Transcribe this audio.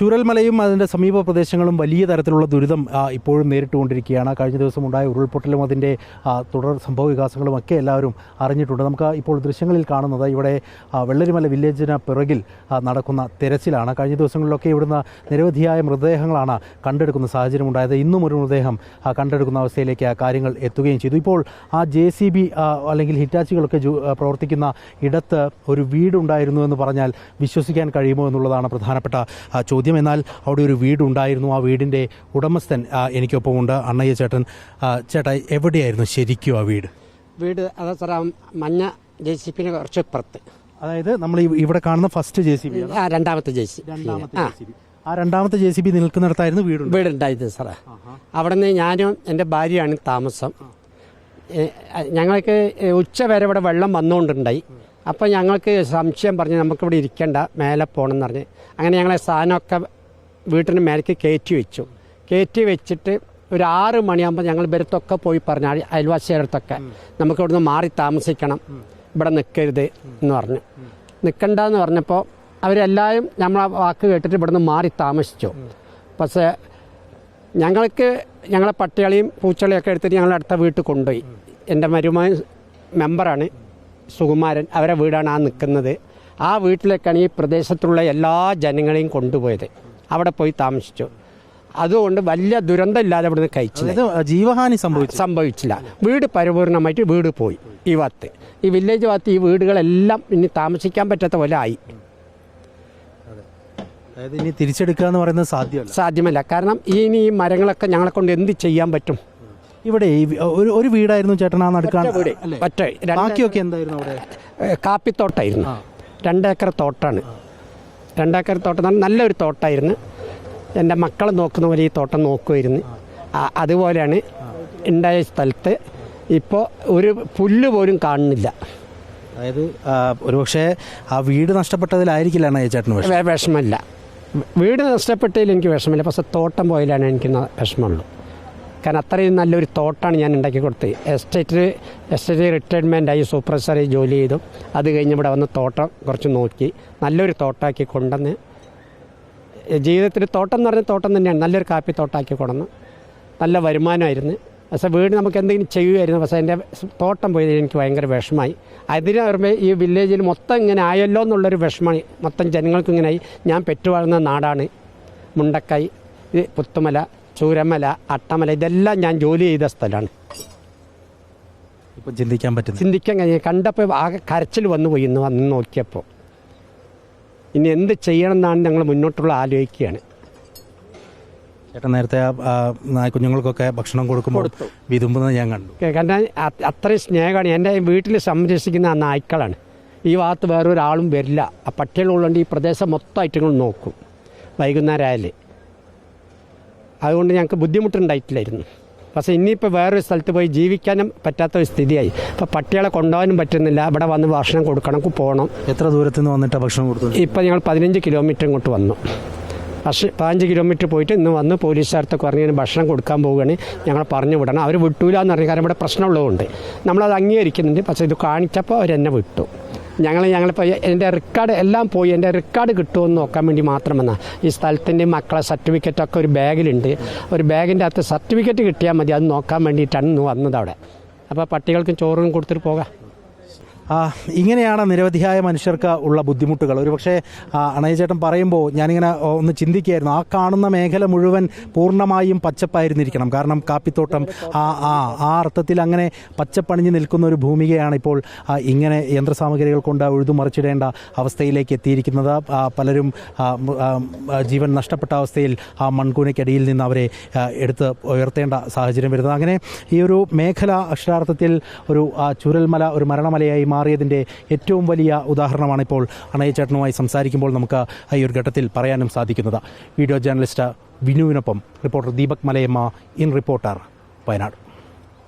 ചൂരൽമലയും അതിൻ്റെ സമീപ പ്രദേശങ്ങളും വലിയ തരത്തിലുള്ള ദുരിതം ഇപ്പോഴും നേരിട്ടുകൊണ്ടിരിക്കുകയാണ്. കഴിഞ്ഞ ദിവസം ഉണ്ടായ ഉരുൾപൊട്ടലും അതിൻ്റെ തുടർ സംഭവ വികാസങ്ങളും ഒക്കെ എല്ലാവരും അറിഞ്ഞിട്ടുണ്ട്. നമുക്ക് ഇപ്പോൾ ദൃശ്യങ്ങളിൽ കാണുന്നത് ഇവിടെ വെള്ളരിമല വില്ലേജിന് പിറകിൽ നടക്കുന്ന തെരച്ചിലാണ്. കഴിഞ്ഞ ദിവസങ്ങളിലൊക്കെ ഇവിടുന്ന് നിരവധിയായ മൃതദേഹങ്ങളാണ് കണ്ടെടുക്കുന്ന സാഹചര്യം ഉണ്ടായത്. ഇന്നും ഒരു മൃതദേഹം കണ്ടെടുക്കുന്ന അവസ്ഥയിലേക്ക് കാര്യങ്ങൾ എത്തുകയും ചെയ്തു. ഇപ്പോൾ ആ JCB അല്ലെങ്കിൽ ഹിറ്റാച്ചികളൊക്കെ പ്രവർത്തിക്കുന്ന ഇടത്ത് ഒരു വീടുണ്ടായിരുന്നു എന്ന് പറഞ്ഞാൽ വിശ്വസിക്കാൻ കഴിയുമോ എന്നുള്ളതാണ് പ്രധാനപ്പെട്ട ചോദ്യം. എന്നാൽ അവിടെ ഒരു വീടുണ്ടായിരുന്നു. ആ വീടിൻ്റെ ഉടമസ്ഥൻ എനിക്കൊപ്പമുണ്ട്. അണ്ണയ്യ ചേട്ടൻ. ചേട്ടാ, എവിടെയായിരുന്നു ശരിക്കും ആ വീട്? അതാ സാർ മഞ്ഞ JCB കുറച്ച് ഇപ്പുറത്ത്. അതായത് നമ്മൾ ഇവിടെ കാണുന്ന ഫസ്റ്റ് JCB, രണ്ടാമത്തെ JCB. ആ രണ്ടാമത്തെ JCB നിൽക്കുന്നിടത്തായിരുന്നു വീടുണ്ടായത് സാറേ. അവിടെ നിന്ന് ഞാനും എൻ്റെ ഭാര്യയാണ് താമസം. ഞങ്ങൾക്ക് ഉച്ച വരെ ഇവിടെ വെള്ളം വന്നുകൊണ്ടുണ്ടായി. അപ്പോൾ ഞങ്ങൾക്ക് സംശയം പറഞ്ഞ് നമുക്കിവിടെ ഇരിക്കേണ്ട, മേലെ പോകണം എന്ന് പറഞ്ഞ് അങ്ങനെ ഞങ്ങളെ സാധനമൊക്കെ വീട്ടിന് മേലേക്ക് കയറ്റി വെച്ചിട്ട് ഒരു 6 മണിയാകുമ്പോൾ ഞങ്ങൾ ഇവരത്തൊക്കെ പോയി പറഞ്ഞു, അയൽവാസികളുടെ നമുക്ക് ഇവിടുന്ന് മാറി താമസിക്കണം, ഇവിടെ നിൽക്കരുത് എന്ന് പറഞ്ഞു. നിൽക്കണ്ടെന്ന് പറഞ്ഞപ്പോൾ അവരെല്ലാവരും നമ്മളെ വാക്ക് കേട്ടിട്ട് ഇവിടുന്ന് മാറി താമസിച്ചു. പക്ഷേ ഞങ്ങളെ പട്ടികളെയും പൂച്ചകളെയൊക്കെ എടുത്തിട്ട് ഞങ്ങൾ അടുത്ത വീട്ടിൽ കൊണ്ടുപോയി. എൻ്റെ മരുമകൻ മെമ്പറാണ് സുകുമാരൻ, അവരെ വീടാണ് നിൽക്കുന്നത്. ആ വീട്ടിലേക്കാണ് ഈ പ്രദേശത്തുള്ള എല്ലാ ജനങ്ങളെയും കൊണ്ടുപോയത്. അവിടെ പോയി താമസിച്ചു. അതുകൊണ്ട് വലിയ ദുരന്തമില്ലാതെ ഇവിടുന്ന് കഴിച്ചില്ല, ജീവഹാനി സംഭവിച്ചില്ല. വീട് പരിപൂർണമായിട്ട് വീട് പോയി. ഈ ഭാഗത്ത്, ഈ വില്ലേജ് ഭാഗത്ത് ഈ വീടുകളെല്ലാം ഇനി താമസിക്കാൻ പറ്റാത്ത പോലെ ആയി. അതായത് ഇനി തിരിച്ചെടുക്കുക എന്ന് പറയുന്നത് സാധ്യമല്ല. കാരണം ഇനി ഈ മരങ്ങളൊക്കെ ഞങ്ങളെ കൊണ്ട് എന്ത് ചെയ്യാൻ പറ്റും? ഇവിടെ ഒരു വീടായിരുന്നു ചേട്ടൻ, ആ നടുക്കാൻ ബാക്കിയൊക്കെ എന്തായിരുന്നു? അവിടെ കാപ്പിത്തോട്ടായിരുന്നു. 2 ഏക്കർ തോട്ടാണ്. 2 ഏക്കർ തോട്ടം നല്ലൊരു തോട്ടമായിരുന്നു. എൻ്റെ മക്കളെ നോക്കുന്ന പോലെ ഈ തോട്ടം നോക്കുമായിരുന്നു. അതുപോലെയാണ് ഉണ്ടായ സ്ഥലത്ത് ഇപ്പോൾ ഒരു പുല്ല് പോലും കാണുന്നില്ല. അതായത് ഒരുപക്ഷെ ആ വീട് നഷ്ടപ്പെട്ടതിലായിരിക്കില്ല ചേട്ടന് വിഷമമില്ല. വീട് നഷ്ടപ്പെട്ടതിൽ എനിക്ക് വിഷമമില്ല. പക്ഷേ തോട്ടം പോയാലാണ് എനിക്ക് വിഷമമുള്ളൂ. കാരണം അത്രയും നല്ലൊരു തോട്ടാണ് ഞാൻ ഉണ്ടാക്കി കൊടുത്തത്. എസ്റ്റേറ്റ് റിട്ടയർമെൻറ്റായി സൂപ്പർവൈസറായി ജോലി ചെയ്തു. അത് കഴിഞ്ഞ് ഇവിടെ വന്ന് തോട്ടം കുറച്ച് നോക്കി നല്ലൊരു തോട്ടാക്കി കൊണ്ടുവന്ന് ജീവിതത്തിൽ തോട്ടം എന്ന് പറഞ്ഞാൽ തോട്ടം തന്നെയാണ്. നല്ലൊരു കാപ്പി തോട്ടാക്കി കൊണ്ടുവന്ന് നല്ല വരുമാനമായിരുന്നു. പക്ഷേ വീട് നമുക്ക് എന്തെങ്കിലും ചെയ്യുമായിരുന്നു. പക്ഷേ എൻ്റെ തോട്ടം പോയത് എനിക്ക് ഭയങ്കര വിഷമമായി. അതിന് പറയുമ്പോൾ ഈ വില്ലേജിൽ മൊത്തം ഇങ്ങനെ ആയല്ലോ എന്നുള്ളൊരു വിഷമമായി. മൊത്തം ജനങ്ങൾക്കും ഇങ്ങനെയായി. ഞാൻ പെറ്റുവാഴുന്ന നാടാണ് മുണ്ടക്കൈ, പുത്തുമല, ചൂരമല, അട്ടമല, ഇതെല്ലാം ഞാൻ ജോലി ചെയ്ത സ്ഥലമാണ്. ഇപ്പം ചിന്തിക്കാൻ കഴിയും. കണ്ടപ്പോൾ ആകെ കരച്ചിൽ വന്നു പോയി വന്ന് നോക്കിയപ്പോൾ. ഇനി എന്ത് ചെയ്യണം എന്നാണ് ഞങ്ങൾ മുന്നോട്ടുള്ള ആലോചിക്കുകയാണ്. ചേട്ടൻ നേരത്തെ കുഞ്ഞുങ്ങൾക്കൊക്കെ ഭക്ഷണം കൊടുക്കുമ്പോൾ വിതുമ്പുന്നത് ഞാൻ കണ്ടു. കാരണം അത്രയും സ്നേഹമാണ്. എൻ്റെ വീട്ടിൽ സംരക്ഷിക്കുന്ന ആ നായ്ക്കളാണ്. ഈ ഭാഗത്ത് വേറൊരാളും വരില്ല. ആ പട്ടികളുള്ളതുകൊണ്ട് ഈ പ്രദേശം മൊത്തമായിട്ട് ഞങ്ങൾ നോക്കും വൈകുന്നേരം ആയാലേ. അതുകൊണ്ട് ഞങ്ങൾക്ക് ബുദ്ധിമുട്ടുണ്ടായിട്ടില്ലായിരുന്നു. പക്ഷേ ഇനിയിപ്പോൾ വേറൊരു സ്ഥലത്ത് പോയി ജീവിക്കാനും പറ്റാത്ത ഒരു സ്ഥിതിയായി. ഇപ്പോൾ പട്ടികളെ കൊണ്ടുപോകാനും പറ്റുന്നില്ല. ഇവിടെ വന്ന് ഭക്ഷണം കൊടുക്കണം, പോകണം. എത്ര ദൂരത്തു നിന്ന് വന്നിട്ടാണ് ഭക്ഷണം കൊടുത്തത്? ഇപ്പോൾ ഞങ്ങൾ 15 കിലോമീറ്റർ ഇങ്ങോട്ട് വന്നു. 15 കിലോമീറ്റർ പോയിട്ട് ഇന്ന് വന്ന് പോലീസുകാരത്തൊക്കെ പറഞ്ഞ് ഭക്ഷണം കൊടുക്കാൻ പോവുകയാണ്. ഞങ്ങൾ പറഞ്ഞു വിടണം. അവർ വിട്ടൂല എന്ന് പറഞ്ഞ കാര്യം ഇവിടെ പ്രശ്നമുള്ളതുകൊണ്ട് നമ്മളത് അംഗീകരിക്കുന്നുണ്ട്. പക്ഷേ ഇത് കാണിച്ചപ്പോൾ അവരെന്നെ വിട്ടു. ഞങ്ങളിപ്പോൾ എൻ്റെ റെക്കോർഡ് എല്ലാം പോയി. എൻ്റെ റെക്കോർഡ് കിട്ടുമെന്ന് നോക്കാൻ വേണ്ടി മാത്രം വന്നാൽ ഈ സ്ഥലത്തിൻ്റെ മക്കളെ സർട്ടിഫിക്കറ്റൊക്കെ ഒരു ബാഗിലുണ്ട്. ഒരു ബാഗിൻ്റെ അകത്ത് സർട്ടിഫിക്കറ്റ് കിട്ടിയാൽ മതി. അത് നോക്കാൻ വേണ്ടിയിട്ടാണ് വന്നത് അവിടെ. അപ്പോൾ പട്ടികൾക്കും ചോറും കൊടുത്തിട്ട് പോകാം. ഇങ്ങനെയാണ് നിരവധിയായ മനുഷ്യർക്ക് ഉള്ള ബുദ്ധിമുട്ടുകൾ. ഒരുപക്ഷെ അണയച്ചേട്ടൻ പറയുമ്പോൾ ഞാനിങ്ങനെ ഒന്ന് ചിന്തിക്കുകയായിരുന്നു, ആ കാണുന്ന മേഖല മുഴുവൻ പൂർണ്ണമായും പച്ചപ്പായിരുന്നിരിക്കണം. കാരണം കാപ്പിത്തോട്ടം ആ അർത്ഥത്തിൽ അങ്ങനെ പച്ചപ്പണിഞ്ഞ് നിൽക്കുന്ന ഒരു ഭൂമികയാണ് ഇപ്പോൾ ഇങ്ങനെ യന്ത്രസാമഗ്രികൾ കൊണ്ട് ഉഴുതുമറിച്ചിടേണ്ട അവസ്ഥയിലേക്ക് എത്തിയിരിക്കുന്നത്. പലരും ജീവൻ നഷ്ടപ്പെട്ട അവസ്ഥയിൽ ആ മൺകൂനയ്ക്കടിയിൽ നിന്ന് അവരെ എടുത്ത് ഉയർത്തേണ്ട സാഹചര്യം വരുന്നത്. അങ്ങനെ ഈ ഒരു മേഖല അക്ഷരാർത്ഥത്തിൽ ഒരു ചൂരൽമല ഒരു മരണമലയായി മാറിയതിൻ്റെ ഏറ്റവും വലിയ ഉദാഹരണമാണ് ഇപ്പോൾ അണയച്ചേട്ടനുമായി സംസാരിക്കുമ്പോൾ നമുക്ക് ഈ ഒരു ഘട്ടത്തിൽ പറയാനും സാധിക്കുന്നത്. വീഡിയോ ജേർണലിസ്റ്റ് വിനുവിനൊപ്പം reporter Deepak Malayamma, in Reporter, Wayanad.